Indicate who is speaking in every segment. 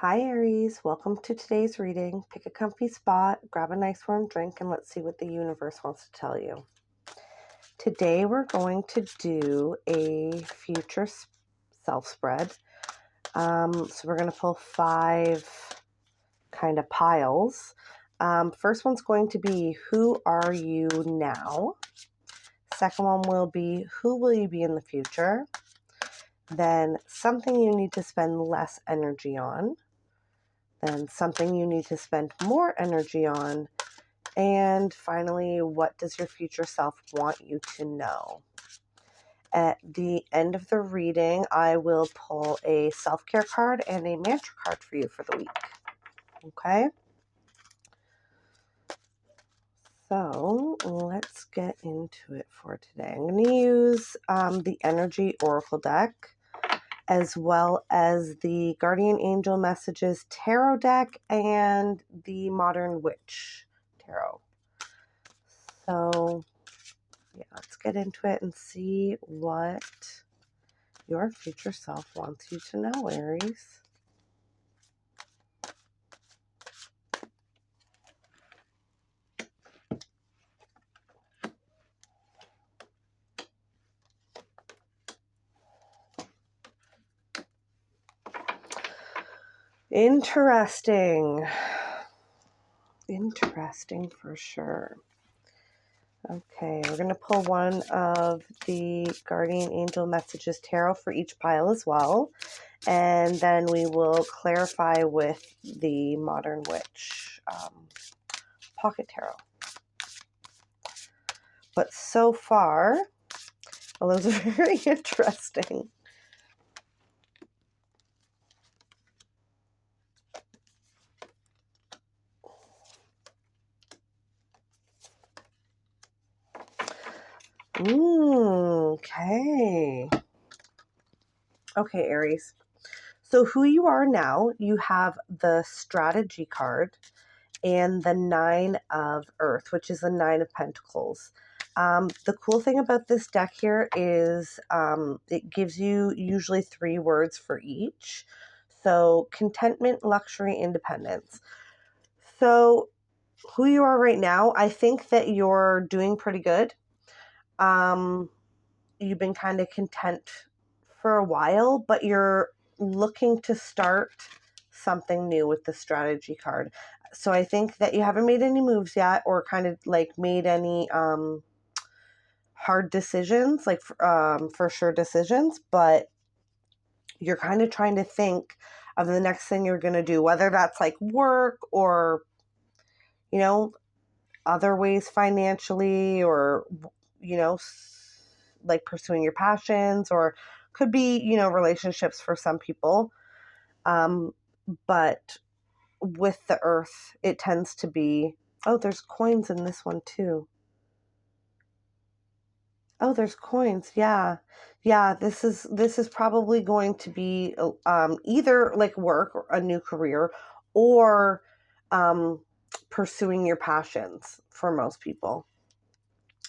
Speaker 1: Hi Aries, welcome to today's reading. Pick a comfy spot, grab a nice warm drink, and let's see what the universe wants to tell you. Today we're going to do a future self spread. So we're going to pull 5 kind of piles. First one's going to be, who are you now? Second one will be, who will you be in the future? Then something you need to spend less energy on. Then something you need to spend more energy on. And finally, what does your future self want you to know? At the end of the reading, I will pull a self-care card and a mantra card for you for the week. Okay? So let's get into it for today. I'm going to use the Energy Oracle deck, as well as the Guardian Angel Messages Tarot deck and the Modern Witch Tarot. So, yeah, let's get into it and see what your future self wants you to know, Aries. Interesting. Interesting for sure. Okay, we're going to pull one of the Guardian Angel Messages Tarot for each pile as well. And then we will clarify with the Modern Witch Pocket Tarot. But so far, well, those are very interesting. Okay. Okay, Aries. So who you are now, you have the Strategy card and the 9 of Earth, which is the 9 of Pentacles. The cool thing about this deck here is it gives you usually 3 words for each. So contentment, luxury, independence. So who you are right now, I think that you're doing pretty good. You've been kind of content for a while, but you're looking to start something new with the Strategy card. So I think that you haven't made any moves yet, or kind of like made any hard decisions, like for sure decisions, but you're kind of trying to think of the next thing you're going to do, whether that's like work or, you know, other ways financially, or, you know, like pursuing your passions, or could be, you know, relationships for some people. But with the Earth, it tends to be, oh, there's coins in this one too. Oh, there's coins. Yeah. Yeah, this is probably going to be either like work or a new career, or pursuing your passions for most people.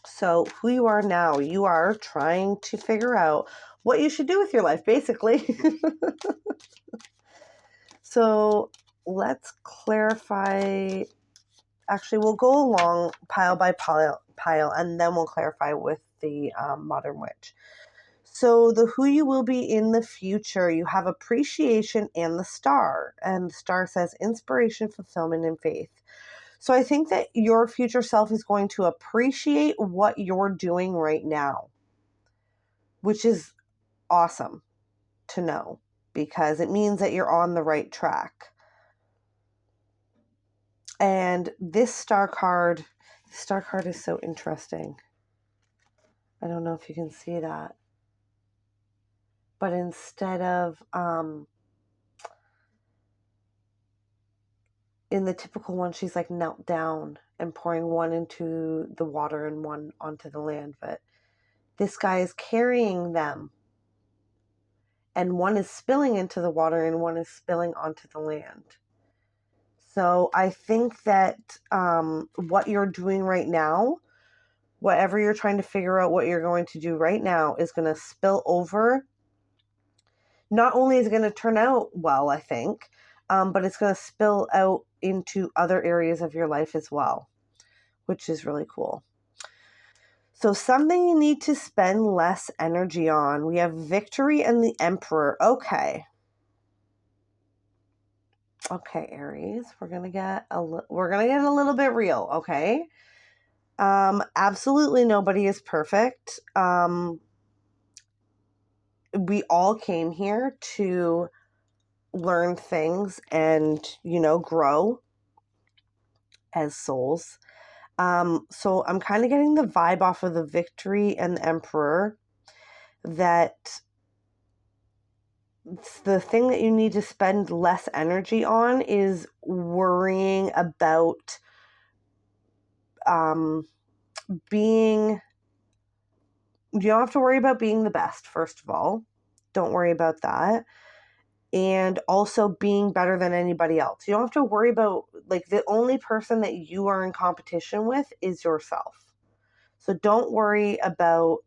Speaker 1: So who you are now, you are trying to figure out what you should do with your life, basically. So let's clarify. Actually, we'll go along pile by pile, and then we'll clarify with the Modern Witch. So the who you will be in the future, you have appreciation and the Star. And the Star says inspiration, fulfillment, and faith. So I think that your future self is going to appreciate what you're doing right now, which is awesome to know, because it means that you're on the right track. And this star card is so interesting. I don't know if you can see that. But instead of, in the typical one, she's like knelt down and pouring one into the water and one onto the land. But this guy is carrying them. And one is spilling into the water and one is spilling onto the land. So I think that what you're doing right now, whatever you're trying to figure out what you're going to do right now, is going to spill over. Not only is it going to turn out well, I think, but it's going to spill out into other areas of your life as well, which is really cool. So something you need to spend less energy on. We have Victory and the Emperor. Okay, Aries, we're gonna get a little bit real. Okay, absolutely nobody is perfect. We all came here to learn things and grow as souls. So I'm kind of getting the vibe off of the Victory and the Emperor that the thing that you need to spend less energy on is worrying about being. You don't have to worry about being the best, first of all. Don't worry about that. And also being better than anybody else. You don't have to worry about, like, the only person that you are in competition with is yourself. So don't worry about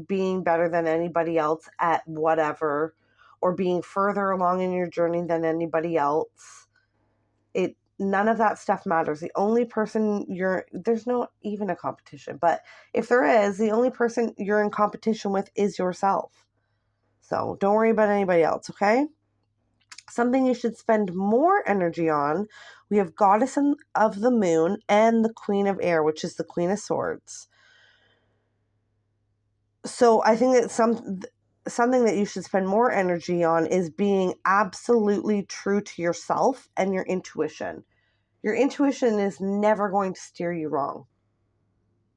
Speaker 1: being better than anybody else at whatever, or being further along in your journey than anybody else. None of that stuff matters. The only person there's not even a competition, but if there is, the only person you're in competition with is yourself. So don't worry about anybody else, okay? Something you should spend more energy on. We have Goddess of the Moon and the Queen of Air, which is the Queen of Swords. So I think that something that you should spend more energy on is being absolutely true to yourself and your intuition. Your intuition is never going to steer you wrong.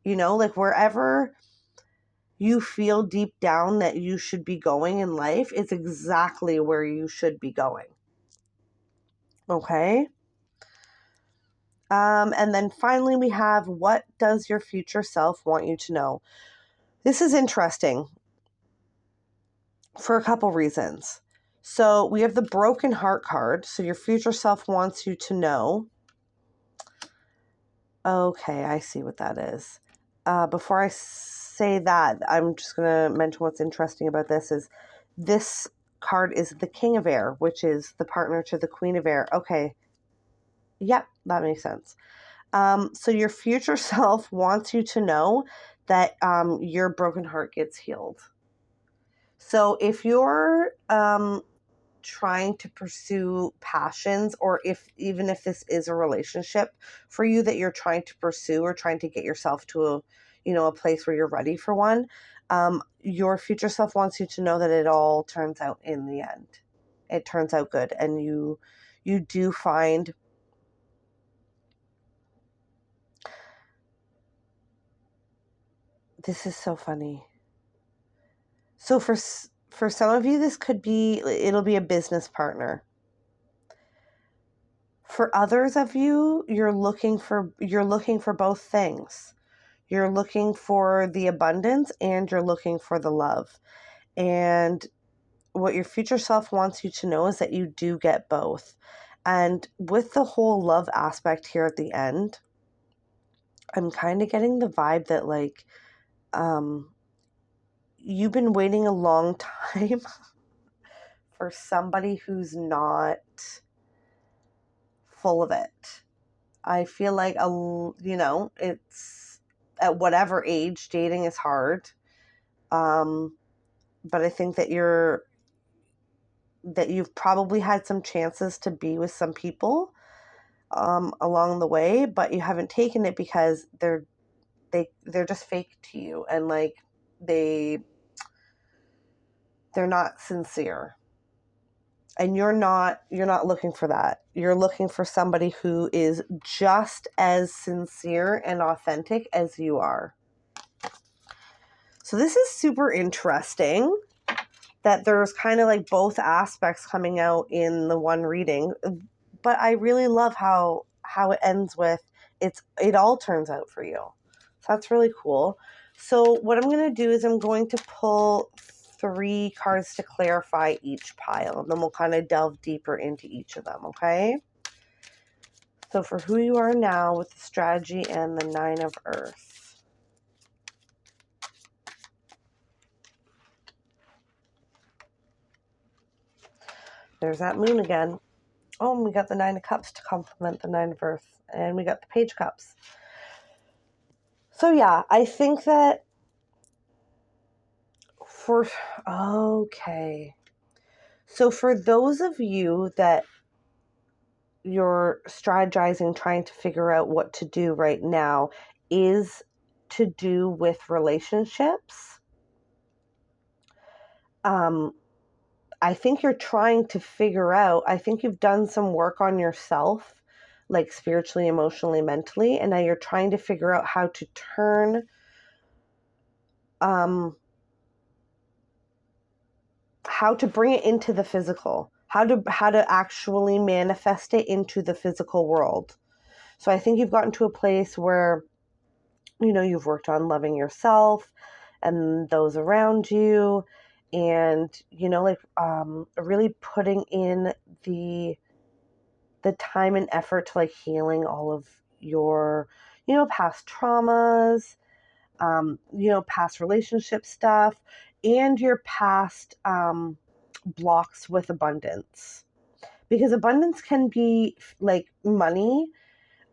Speaker 1: Like, wherever you feel deep down that you should be going in life, it's exactly where you should be going. Okay? And then finally we have, what does your future self want you to know? This is interesting for a couple reasons. So we have the Broken Heart card. So your future self wants you to know. Okay, I see what that is. Before I say that, I'm just going to mention what's interesting about this card is the King of Air, which is the partner to the Queen of Air. Okay. Yep, that makes sense. So your future self wants you to know that your broken heart gets healed. So if you're trying to pursue passions, or even if this is a relationship for you that you're trying to pursue, or trying to get yourself to a place where you're ready for one, your future self wants you to know that it all turns out in the end. It turns out good, and you do find. This is so funny. So for some of you, it'll be a business partner. For others of you, you're looking for both things. You're looking for the abundance and you're looking for the love. And what your future self wants you to know is that you do get both. And with the whole love aspect here at the end, I'm kind of getting the vibe that, like, you've been waiting a long time for somebody who's not full of it. I feel like it's at whatever age, dating is hard. But I think that you've probably had some chances to be with some people along the way, but you haven't taken it because they're just fake to you, and like they're not sincere. And you're not looking for that. You're looking for somebody who is just as sincere and authentic as you are. So this is super interesting that there's kind of like both aspects coming out in the one reading. But I really love how it ends with it all turns out for you. So that's really cool. So what I'm going to do is I'm going to pull 3 cards to clarify each pile, and then we'll kind of delve deeper into each of them, okay? So for who you are now with the strategy and the 9 of Earth. There's that moon again. Oh, and we got the Nine of Cups to complement the Nine of Earth. And we got the Page of Cups. So yeah, I think that okay. So for those of you that you're strategizing, trying to figure out what to do right now, is to do with relationships. I think you're trying to figure out, I think you've done some work on yourself, like spiritually, emotionally, mentally, and now you're trying to figure out how to turn, how to bring it into the physical, how to actually manifest it into the physical world. So I think you've gotten to a place where, you've worked on loving yourself and those around you, and, really putting in the time and effort to like healing all of your, past traumas, past relationship stuff, and your past blocks with abundance. Because abundance can be like money,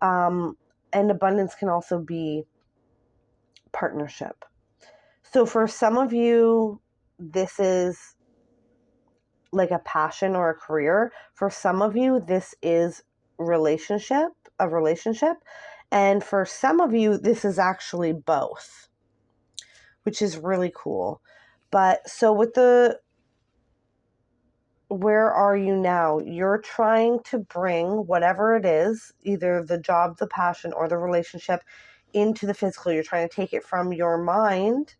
Speaker 1: and abundance can also be partnership. So for some of you, this is like a passion or a career. For some of you, this is a relationship. And for some of you, this is actually both, which is really cool. But so where are you now? You're trying to bring whatever it is, either the job, the passion, or the relationship, into the physical. You're trying to take it from your mind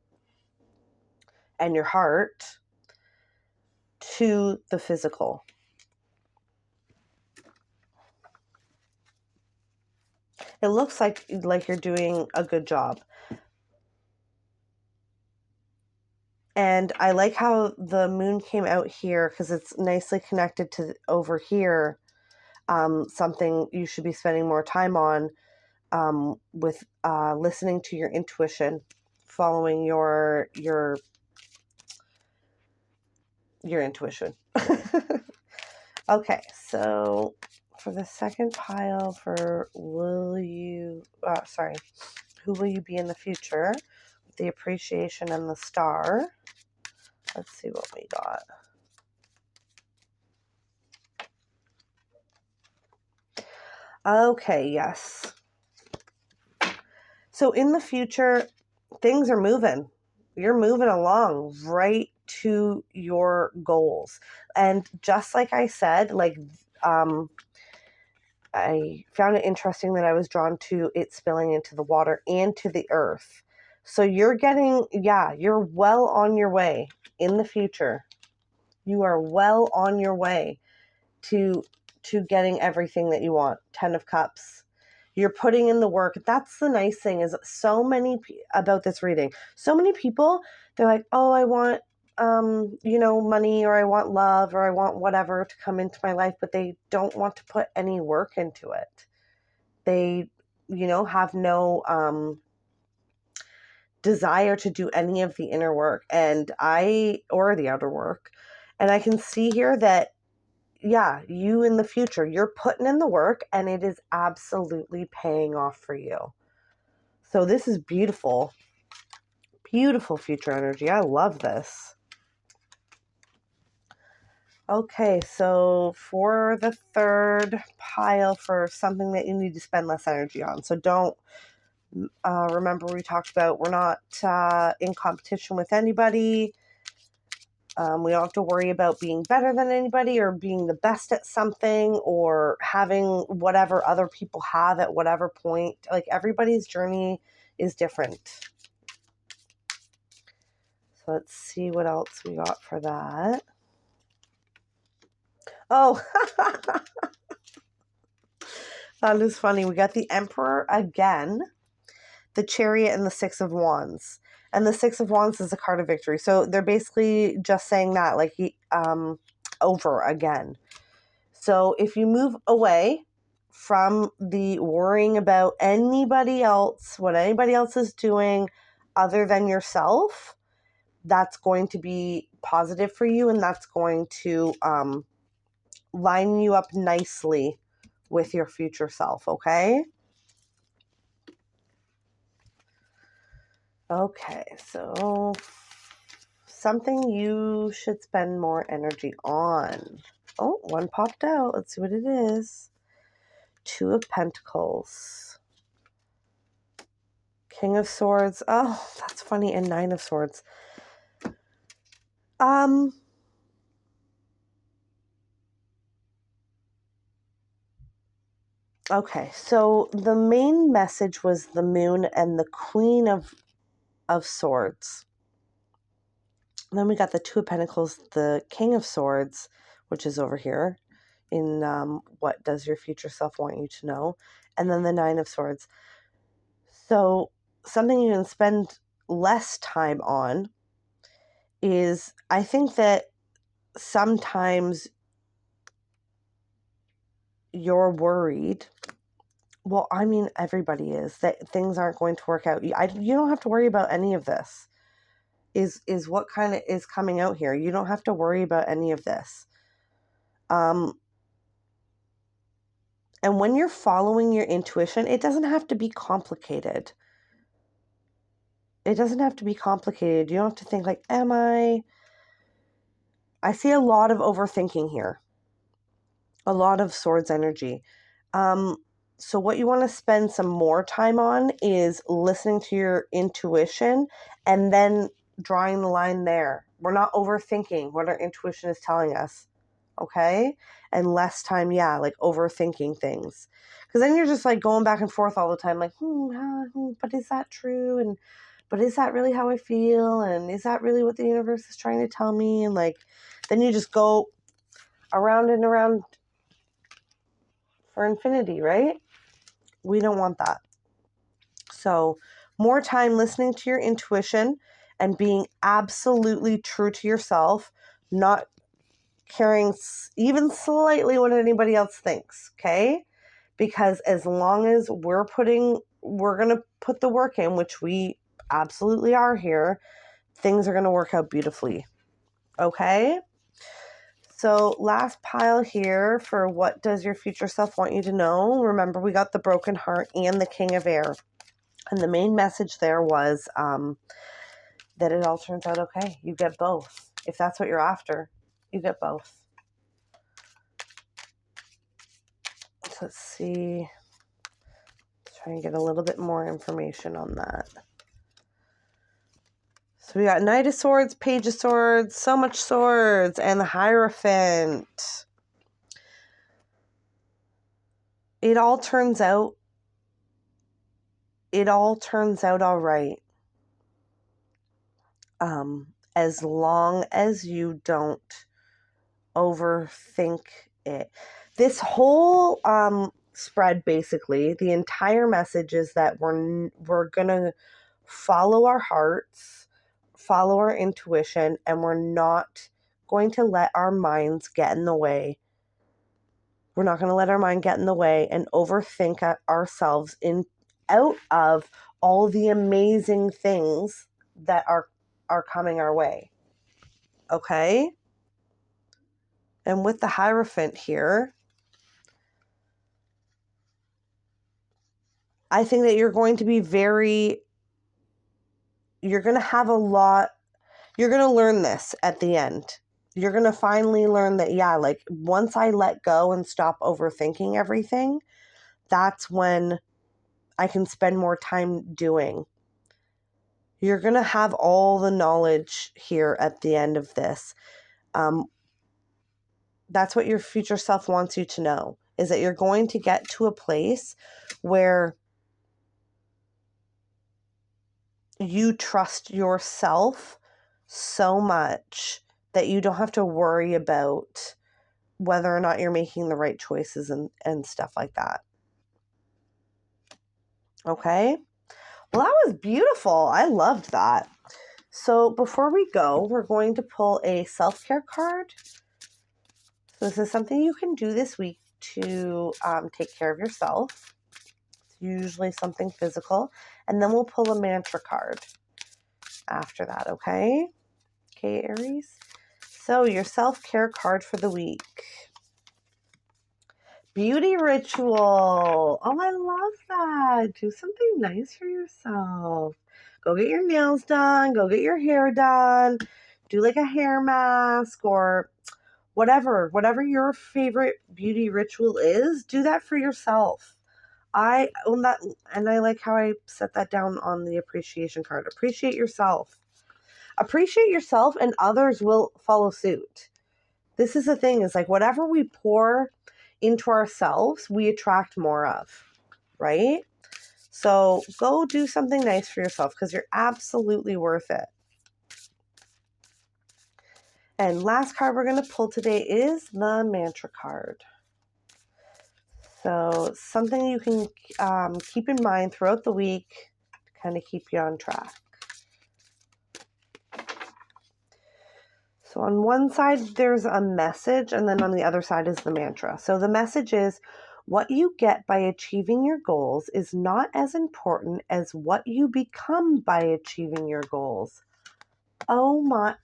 Speaker 1: and your heart to the physical. It looks like you're doing a good job. And I like how the moon came out here because it's nicely connected to over here. Something you should be spending more time on, with listening to your intuition, following your intuition. Okay, so for the second pile for who will you be in the future? The appreciation and the star. Let's see what we got. Okay, yes. So in the future, things are moving. You're moving along right to your goals. And just like I said, I found it interesting that I was drawn to it spilling into the water and to the earth. So you're well on your way in the future. You are well on your way to getting everything that you want. 10 of Cups. You're putting in the work. That's the nice thing is about this reading. So many people, they're like, oh, I want, money, or I want love, or I want whatever to come into my life, but they don't want to put any work into it. They, have no desire to do any of the inner work or the outer work. And I can see here that, yeah, you in the future, you're putting in the work and it is absolutely paying off for you. So this is beautiful. Beautiful future energy. I love this. Okay, so for the third pile for something that you need to spend less energy on. So don't, remember we talked about we're not in competition with anybody. We don't have to worry about being better than anybody or being the best at something or having whatever other people have at whatever point. Like everybody's journey is different. So let's see what else we got for that. Oh, that is funny. We got the Emperor again, the Chariot, and the Six of Wands. And the Six of Wands is a card of victory. So they're basically just saying that, like, over again. So if you move away from the worrying about anybody else, what anybody else is doing other than yourself, that's going to be positive for you, and that's going to line you up nicely with your future self, okay? Okay, so something you should spend more energy on. Oh, one popped out. Let's see what it is. Two of Pentacles. King of Swords. Oh, that's funny. And Nine of Swords. Okay, so the main message was the Moon and the Queen of Swords. And then we got the Two of Pentacles, the King of Swords, which is over here in what does your future self want you to know? And then the Nine of Swords. So something you can spend less time on is, I think that sometimes you're worried. Well, I mean, everybody is, that things aren't going to work out. You don't have to worry about any of this. Is what kind of is coming out here. You don't have to worry about any of this. And when you're following your intuition, it doesn't have to be complicated. It doesn't have to be complicated. You don't have to think like, I see a lot of overthinking here. A lot of Swords energy. So what you want to spend some more time on is listening to your intuition and then drawing the line there. We're not overthinking what our intuition is telling us. Okay? And less time, like overthinking things. Because then you're just like going back and forth all the time, like, but is that true? But is that really how I feel? And is that really what the universe is trying to tell me? And like, then you just go around and around for infinity, right? We don't want that. So more time listening to your intuition and being absolutely true to yourself, not caring even slightly what anybody else thinks, okay? Because as long as we're going to put the work in, which we absolutely are here, things are going to work out beautifully, okay? So last pile here for what does your future self want you to know? Remember, we got the Broken Heart and the King of Air. And the main message there was that it all turns out okay. You get both. If that's what you're after, you get both. So let's see. Let's try and get a little bit more information on that. So we got Knight of Swords, Page of Swords, so much swords, and the Hierophant. It all turns out all right. As long as you don't overthink it. This whole spread, basically, the entire message is that we're gonna follow our hearts, follow our intuition, and we're not going to let our minds get in the way. We're not going to let our mind get in the way and overthink ourselves out of all the amazing things that are coming our way. Okay? And with the Hierophant here, I think that you're going to be you're going to have a lot, you're going to learn this at the end. You're going to finally learn that, like once I let go and stop overthinking everything, that's when I can spend more time doing. You're going to have all the knowledge here at the end of this. That's what your future self wants you to know, is that you're going to get to a place where you trust yourself so much that you don't have to worry about whether or not you're making the right choices and stuff like that. Okay? Well, that was beautiful. I loved that. So before we go, we're going to pull a self-care card. So this is something you can do this week to take care of yourself. It's usually something physical. And then we'll pull a mantra card after that, okay? Okay, Aries. So your self-care card for the week. Beauty ritual. Oh, I love that. Do something nice for yourself. Go get your nails done. Go get your hair done. Do like a hair mask or whatever your favorite beauty ritual is. Do that for yourself. I own that, and I like how I set that down on the appreciation card. Appreciate yourself. Appreciate yourself, and others will follow suit. This is the thing, is like whatever we pour into ourselves, we attract more of, right? So go do something nice for yourself because you're absolutely worth it. And last card we're going to pull today is the mantra card. So something you can keep in mind throughout the week to kind of keep you on track. So on one side, there's a message, and then on the other side is the mantra. So the message is, what you get by achieving your goals is not as important as what you become by achieving your goals. Oh my,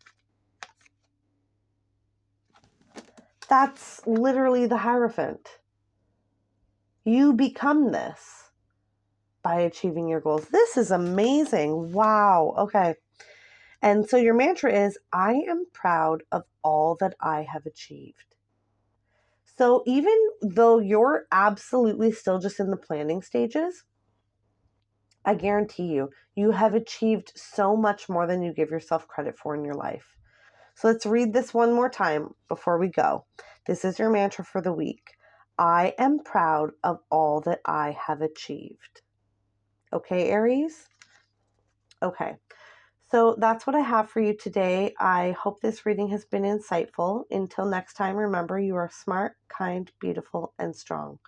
Speaker 1: that's literally the Hierophant. You become this by achieving your goals. This is amazing. Wow. Okay. And so your mantra is, I am proud of all that I have achieved. So even though you're absolutely still just in the planning stages, I guarantee you, you have achieved so much more than you give yourself credit for in your life. So let's read this one more time before we go. This is your mantra for the week. I am proud of all that I have achieved. Okay, Aries? Okay. So that's what I have for you today. I hope this reading has been insightful. Until next time, remember, you are smart, kind, beautiful, and strong.